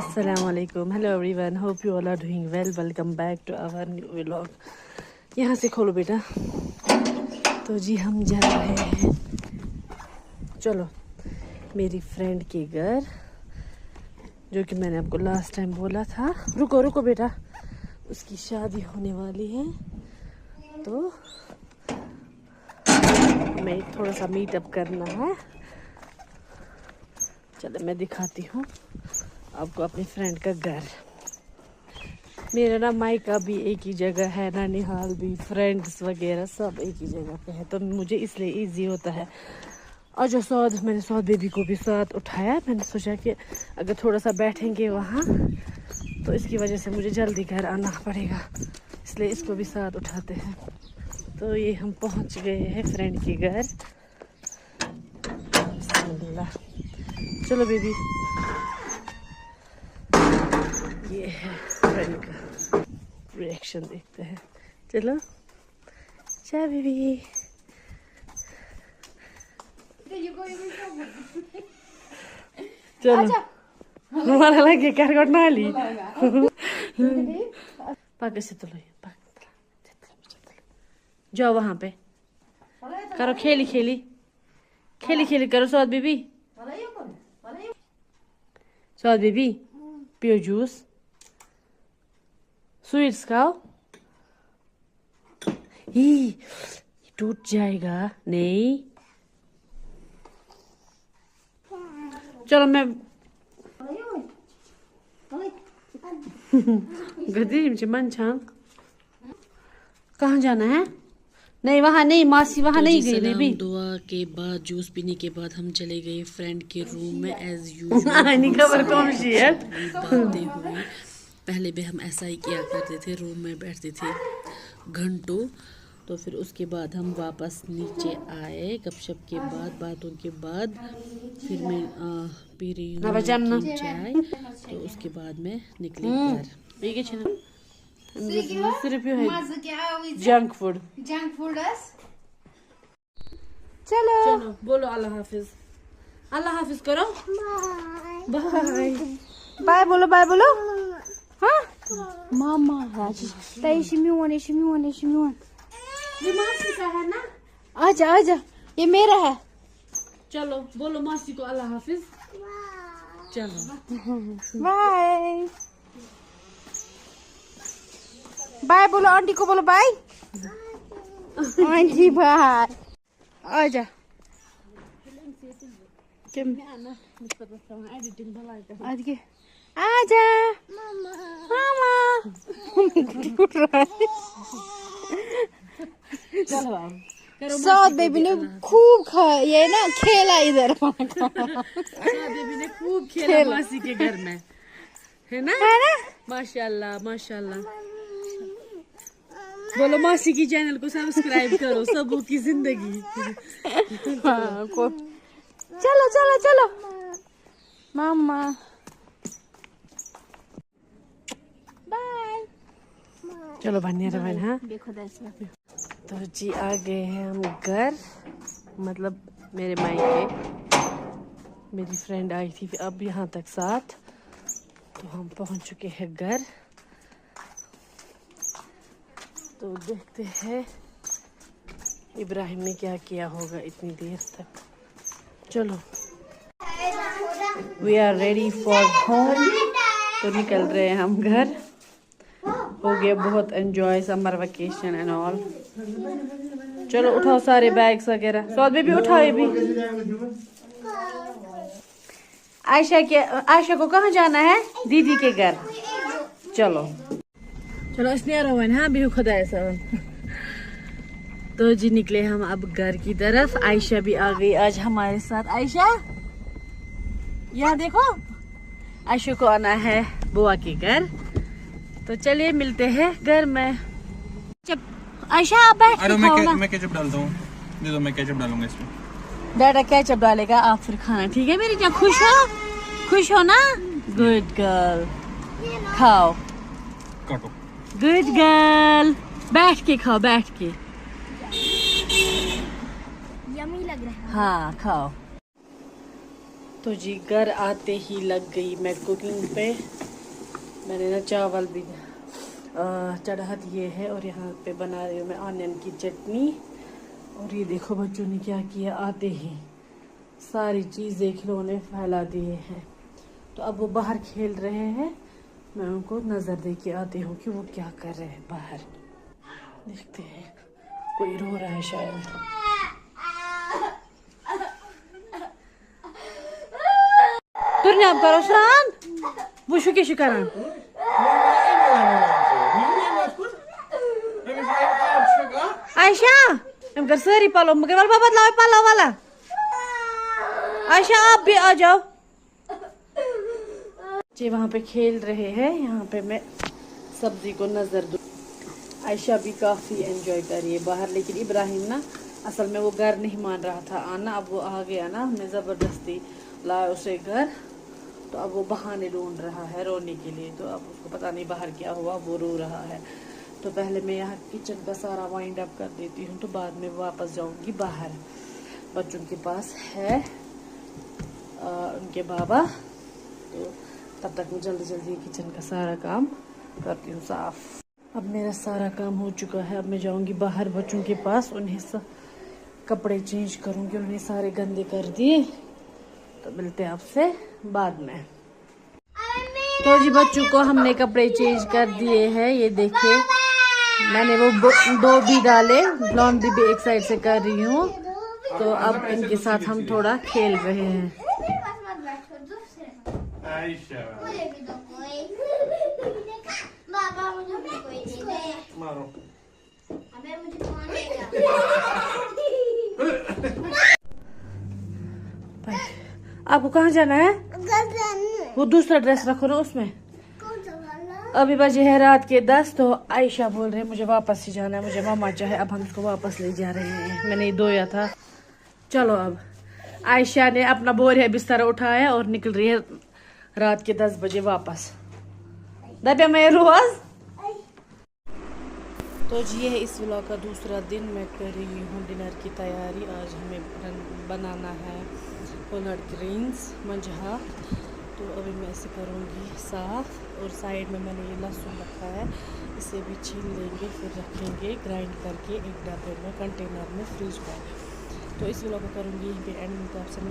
Assalamualaikum. Hello everyone. Hope you all are doing well. Welcome back to our new vlog. यहाँ से खोलो बेटा. तो जी हम जा रहे हैं. चलो मेरी फ्रेंड के घर, जो कि मैंने आपको लास्ट टाइम बोला था. रुको रुको बेटा, उसकी शादी होने वाली है तो हमें थोड़ा सा मीटअप करना है. चलो मैं दिखाती हूँ आपको अपनी फ्रेंड का घर. मेरा ना मायका भी एक ही जगह है, ननिहाल भी, फ्रेंड्स वगैरह सब एक ही जगह पे है, तो मुझे इसलिए इजी होता है. और जो मैंने सौद बेबी को भी साथ उठाया. मैंने सोचा कि अगर थोड़ा सा बैठेंगे वहाँ तो इसकी वजह से मुझे जल्दी घर आना पड़ेगा, इसलिए इसको भी साथ उठाते हैं. तो ये हम पहुँच गए हैं फ्रेंड के घर. चलो बेबी, ये है फ्रेंड का रिएक्शन, देखते हैं. चलो चाय बेबी. चलो हमारा लगे कर नाली पाके से जाओ वहां पे करो. खेली खेली खेली खेली करो. सौद बेबी, सौद बेबी पियो जूस. स्वीट्स खाओ. ही टूट जाएगा. नहीं चलो मैं गदी मन छांग. कहाँ जाना है? नहीं वहाँ नहीं, मासी वहाँ नहीं गई बेबी. दुआ के बाद जूस पीने के बाद हम चले गए फ्रेंड के रूम में एज यूजुअल. बातें हुई. पहले भी हम ऐसा ही किया करते थे, रूम में बैठते थे घंटों. तो फिर उसके बाद हम वापस नीचे आए. गपशप के बाद, बातों के बाद फिर मैं पी रही हूँ चाय. तो उसके बाद मैं निकली घर. Junk food. चलो चलो बोलो अल्लाह हाफिज. अल्लाह हाफिज करो. बाय बाय बोलो. बाय बोलो. हाँ मामा शिमिवन ये मासी का है ना. आजा आजा, ये मेरा है. चलो बोलो मासी को अल्लाह हाफिज. चलो बाय बाय बोलो. आंटी को बोलो बाय. Aunty bye. आजा आजा मामा. सौद बेबी ने खूब ये ना खेला इधर. बेबी ने खूब खेला मासी के घर में, है ना? माशाल्लाह माशाल्लाह. बोलो मासी की चैनल को सब्सक्राइब करो. सबों की जिंदगी. हाँ, चलो चलो चलो मामा. चलो बनिया रवन. हाँ तो जी आ गए हैं हम घर, मतलब मेरे मायके. मेरी फ्रेंड आई थी अब यहाँ तक साथ, तो हम पहुँच चुके हैं घर. तो देखते हैं इब्राहिम ने क्या किया होगा इतनी देर तक. चलो we are ready for home. तो निकल रहे हैं हम घर. हो गया बहुत enjoy summer vacation and all. चलो उठाओ सारे बैग्स वगैरह. सौद बेबी उठाओ. ये भी आयशा को कहाँ जाना है? दीदी के घर. चलो चलो इसने रोवन. हाँ भी खुदा ऐसा. तो जी निकले हम अब घर की तरफ. आयशा भी आ गई आज हमारे साथ. आयशा यहाँ देखो, आयशा को आना है बुआ के घर. तो चलिए मिलते हैं घर में. आयशा आप बैठ के खाओ ना. मैं केचप डालता हूँ. दे दो, मैं केचप डालूंगा इसमें. डाटा केचप डालेगा, आप फिर खाना. ठीक है मेरी जान. खुश हो ना. Good girl. खाओ. काटो. Good girl. बैठ के खाओ, बैठ के. यम्मी लग रहा है. हाँ खाओ. तो तो जी घर आते ही लग गई मैं कुकिंग पे। मैंने ना चावल भी चढ़ा दिए है और यहाँ पे बना रही हूँ मैं ऑनियन की चटनी। और ये देखो बच्चों ने क्या किया, आते ही सारी चीज़ें खिलौने फैला दिए हैं। तो अब वो बाहर खेल रहे हैं, मैं उनको नज़र दे के आती हूँ कि वो क्या कर रहे हैं बाहर। देखते हैं, कोई रो रहा है शायद। Turňám karošán? Bušu ke šikaran. Aisha, हम घर सारी पालो मगर वाला बाबा लाओ पालो वाला। आयशा आप भी आ जाओ। जी वहाँ पे खेल रहे हैं, यहाँ पे मैं सब्जी को नजर दूँ। आयशा भी काफी एंजॉय कर रही है बाहर, लेकिन इब्राहिम ना असल में वो घर नहीं मान रहा था आना, अब वो आ गया ना, हमने जबरदस्ती लाया उसे घर। तो अब वो बहाने ढूंढ रहा है रोने के लिए, तो अब उसको पता नहीं बाहर क्या हुआ, वो रो रहा है। तो पहले मैं यहाँ किचन का सारा वाइंड अप कर देती हूँ, तो बाद में वापस जाऊँगी बाहर। बच्चों के पास है उनके बाबा, तो तब तक मैं जल्दी जल्दी किचन का सारा काम करती हूँ साफ। अब मेरा सारा काम हो चुका है, अब मैं जाऊँगी बाहर बच्चों के पास, उन्हें कपड़े चेंज करूँगी, उन्हें सारे गंदे कर दिए। तो मिलते हैं आपसे बाद में। तो जी बच्चों को हमने कपड़े चेंज कर दिए हैं, ये देखिए मैंने वो दो भी डाले, लॉन्ड्री भी एक साइड से कर रही हूँ। तो अब इनके साथ हम थोड़ा खेल रहे हैं। आपको कहाँ जाना है? वो दूसरा ड्रेस रखो ना उसमें। अभी बजे है रात के 10, तो आयशा बोल रहे हैं मुझे वापस ही जाना है, मुझे मामा चाहे। अब हम इसको वापस ले जा रहे हैं, मैंने धोया था। चलो अब आयशा ने अपना बोरिया बिस्तर उठाया और निकल रही है रात के 10 बजे वापस। दबे मैं रोज। तो जी ये है इस व्लॉग का दूसरा दिन। मैं कर रही हूँ डिनर की तैयारी। आज हमें बनाना है कोलहड़ ग्रीन्स मंझा, तो अभी मैं इसे करूँगी साफ़। और साइड में मैंने ये लहसुन रखा है, इसे भी छील लेंगे, फिर रखेंगे ग्राइंड करके एक डब्बे में कंटेनर में फ्रिज में। तो इस व्लॉग को करूँगी यहीं पे एंड। आपसे